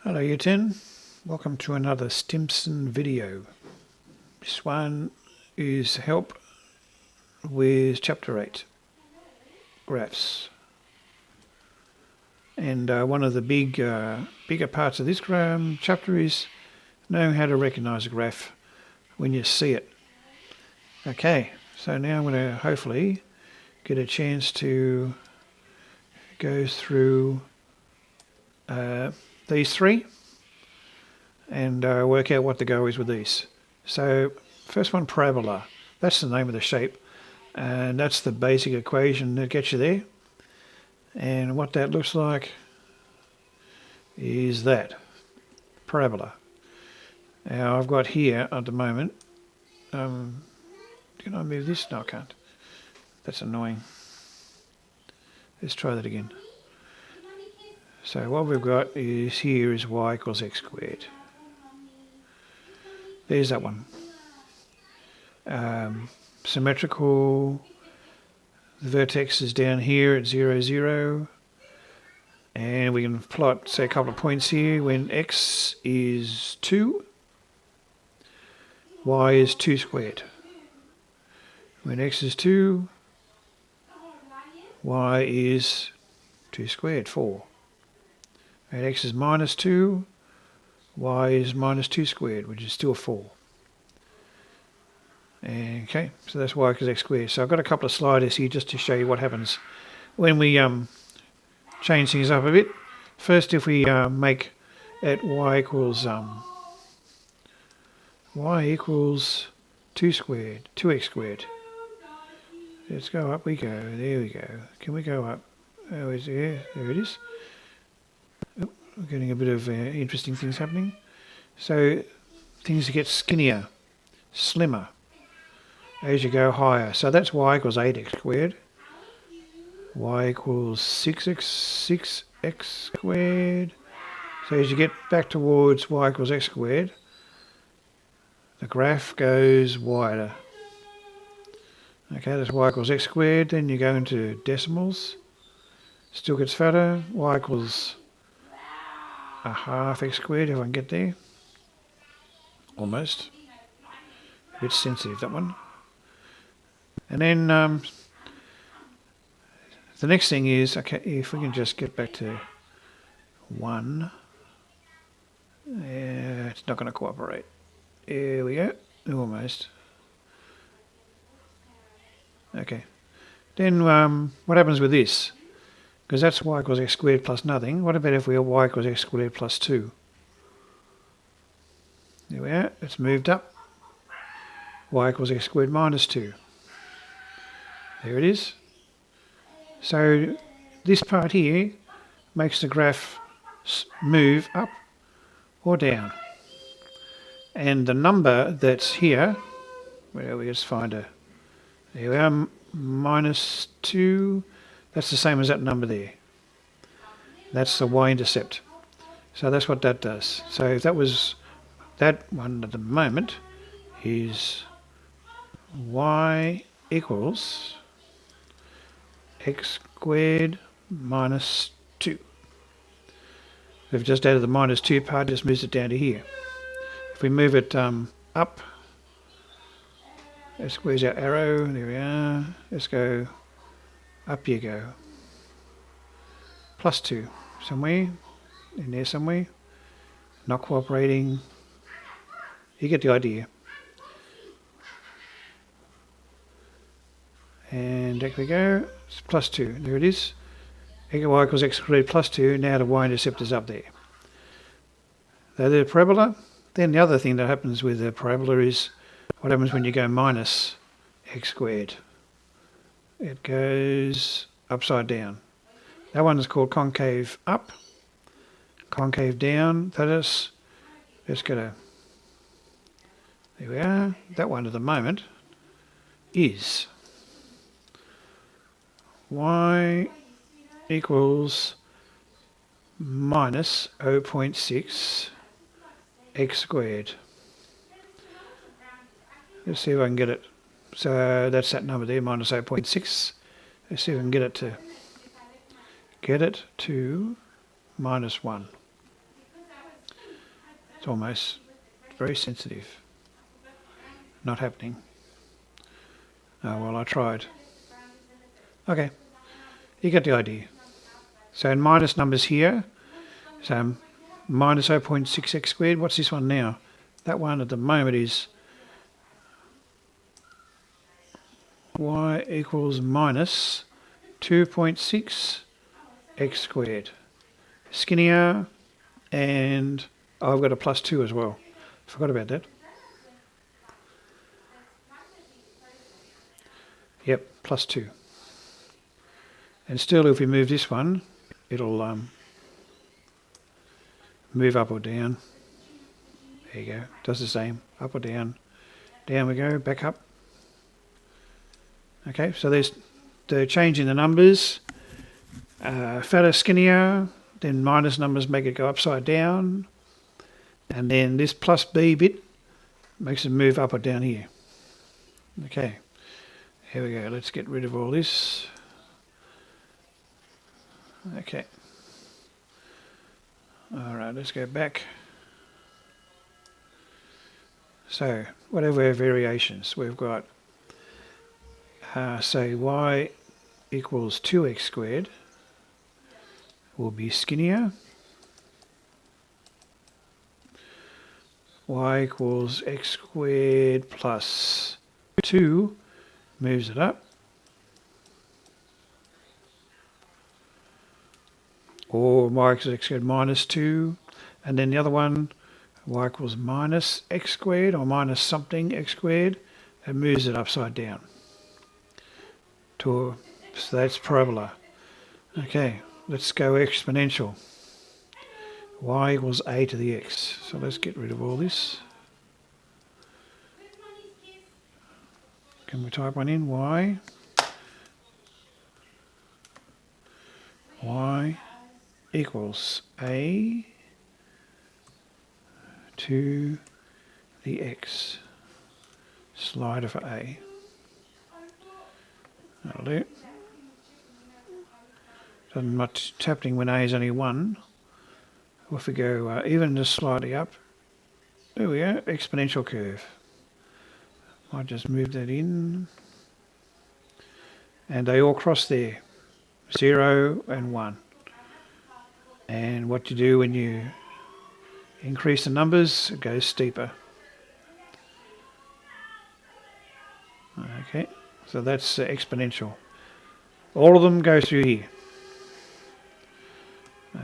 Hello U10, welcome to another Stimson video. This one is help with chapter 8, graphs. And one of the bigger parts of this chapter is knowing how to recognize a graph when you see it. Okay, so now I'm going to hopefully get a chance to go through these three and work out what the go is with these. So first one, parabola. That's the name of the shape, and that's the basic equation that gets you there. And what that looks like is that parabola. Now I've got here at the moment, can I move this? No, I can't. That's annoying. Let's try that again. So what we've got is here is y equals x squared. There's that one. Symmetrical. The vertex is down here at 0, 0. And we can plot, say, a couple of points here when x is 2, y is 2 squared. When x is 2, y is 2 squared, 4. And x is minus 2, y is minus 2 squared, which is still 4. Okay, so that's y equals x squared. So I've got a couple of sliders here just to show you what happens when we change things up a bit. First, if we make it y equals 2 squared, 2x squared. Let's go up, we go, there we go. Can we go up? Oh, is there it is. Oh, we're getting a bit of interesting things happening. So things get skinnier, slimmer as you go higher. So that's y equals 8x squared. Y equals 6x squared. So as you get back towards y equals x squared, the graph goes wider. Okay, that's y equals x squared. Then you go into decimals. Still gets fatter. Y equals a half x squared, if I can get there. Almost. A bit sensitive, that one. And then the next thing is, okay, if we can just get back to 1. It's not going to cooperate. There we go. Almost. Okay. Then what happens with this? Because that's y equals x squared plus nothing. What about if we have y equals x squared plus 2? There we are. It's moved up. Y equals x squared minus 2. There it is. So this part here makes the graph move up or down. And the number that's here, well, we just find a, there we are, minus 2. That's the same as that number there. That's the y-intercept. So that's what that does. So if that was that one at the moment is y equals x squared minus 2. We've just added the minus 2 part, just moves it down to here. If we move it up, where's our arrow? There we are. Let's go up you go. Plus 2 somewhere, in there somewhere. Not cooperating. You get the idea. And there we go. It's plus 2. There it is. Y equals x squared plus 2. Now the y-intercept is up there. So the parabola. Then the other thing that happens with the parabola is what happens when you go minus x squared. It goes upside down. That one is called concave up, concave down. That is, let's get a, there we are. That one at the moment is y equals minus 0.6 x squared. Let's see if I can get it. So that's that number there, minus 0.6. Let's see if I can get it to minus 1. It's almost very sensitive. Not happening. Oh well, I tried. Okay, you get the idea. So minus numbers here. So minus 0.6x squared. What's this one now? That one at the moment is y equals minus 2.6 x squared. Skinnier, and I've got a plus 2 as well. Forgot about that. Yep, plus 2. And still, if we move this one, it'll move up or down. There you go. Does the same. Up or down. Down we go. Back up. Okay, so there's the change in the numbers. Fatter, skinnier. Then minus numbers make it go upside down. And then this plus b bit makes it move up or down here. Okay. Here we go. Let's get rid of all this. Okay. Alright, let's go back. So, whatever our variations, we've got, say, y equals 2x squared will be skinnier. Y equals x squared plus 2 moves it up. Or y equals x squared minus 2. And then the other one, y equals minus x squared or minus something x squared. It moves it upside down. So that's parabola. Okay, let's go exponential. Y equals a to the x. So let's get rid of all this. Can we type one in? Y equals a to the x. Slider for a. That'll do. Doesn't much happening when a is only 1. If we go even just slightly up, there we go, exponential curve. Might just move that in. And they all cross there, 0 and 1. And what you do when you increase the numbers, it goes steeper. Okay, so that's exponential. All of them go through here.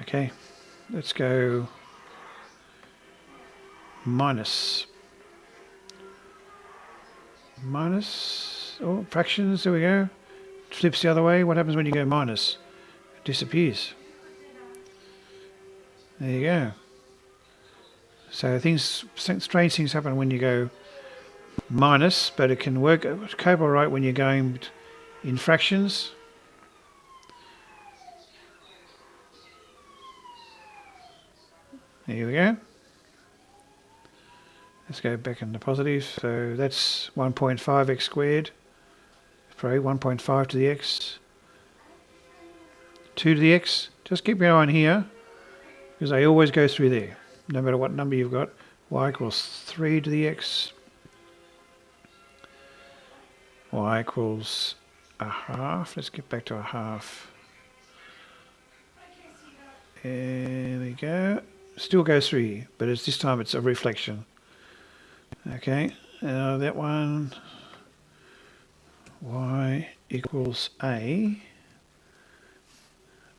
Okay, let's go minus. Oh, fractions, there we go. Flips the other way. What happens when you go minus? It disappears. There you go. So strange things happen when you go minus, but it can cope all right when you're going in fractions. There we go. Let's go back into positive. So that's 1.5x squared. Sorry, 1.5 to the x. 2 to the x. Just keep your eye on here, because they always go through there, no matter what number you've got. Y equals 3 to the x. Y equals a half. Let's get back to a half. There we go. Still goes through here, but this time it's a reflection. Okay, that one, y equals a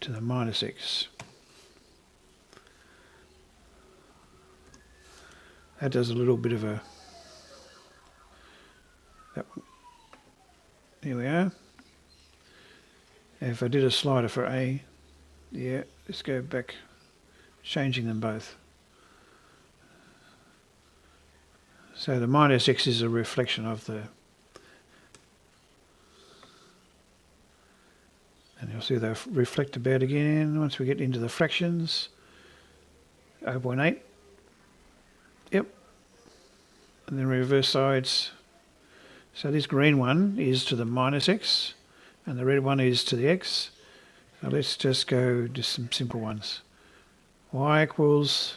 to the minus x. That does a little bit of a, that one. Here we are. If I did a slider for a, yeah, let's go back, changing them both. So the minus x is a reflection of the, and you'll see they'll reflect about again once we get into the fractions. 0.8. Yep. And then reverse sides. So this green one is to the minus x, and the red one is to the x. So let's just go to some simple ones. Y equals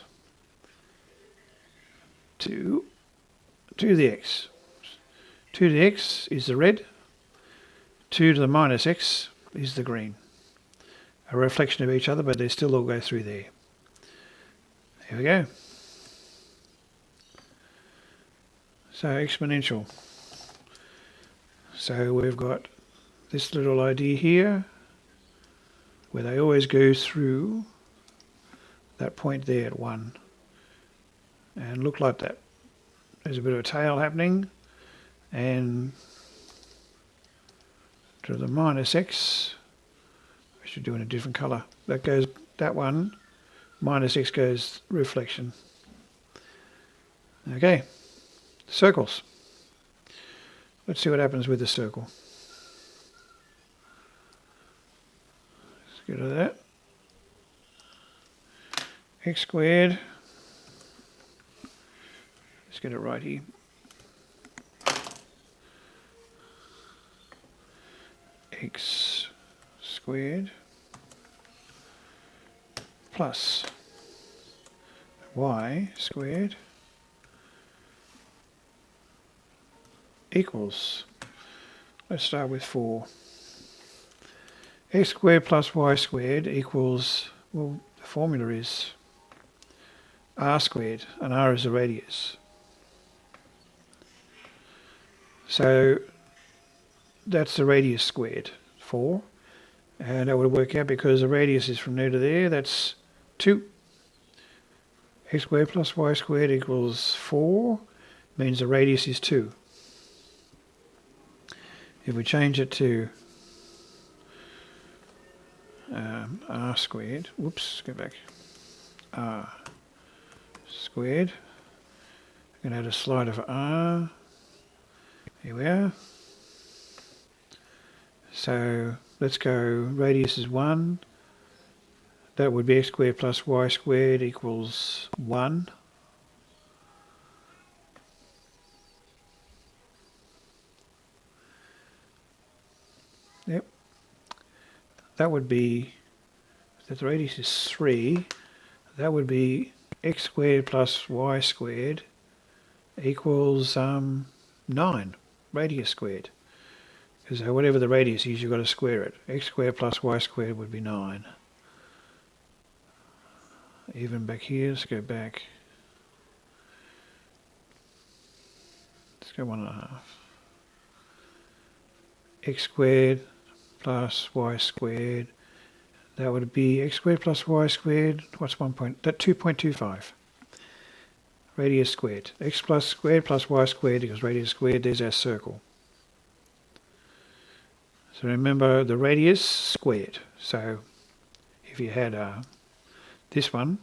to the x. 2 to the x is the red. 2 to the minus x is the green. A reflection of each other, but they still all go through there. There we go. So exponential. So we've got this little idea here where they always go through that point there at 1 and look like that. There's a bit of a tail happening, and to the minus x, I should do it in a different colour. That goes, that one, minus x goes reflection. Okay, circles. Let's see what happens with the circle. Let's get rid of that. X squared. Let's get it right here. X squared plus y squared equals, let's start with 4. X squared plus y squared equals, well, the formula is r squared, and r is the radius. So that's the radius squared, 4. And that would work out because the radius is from there to there, that's 2. X squared plus y squared equals 4, means the radius is 2. If we change it to r squared, whoops, go back, r squared, I'm going to add a slide of r, here we are. So let's go, radius is 1, that would be x squared plus y squared equals 1. Yep, that would be, that the radius is 3, that would be x squared plus y squared equals 9, radius squared. Because whatever the radius is, you've got to square it. X squared plus y squared would be 9. Even back here, let's go back. Let's go 1.5. X squared plus y squared, that would be x squared plus y squared, what's 1 point, that 2.25. Radius squared. X plus squared plus y squared equals radius squared, there's our circle. So remember the radius squared. So if you had this one,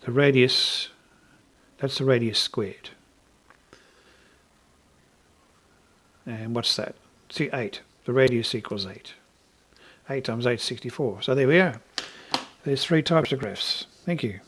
the radius, that's the radius squared. And what's that? See, 8. The radius equals 8. 8 times 8 is 64. So there we are. There's 3 types of graphs. Thank you.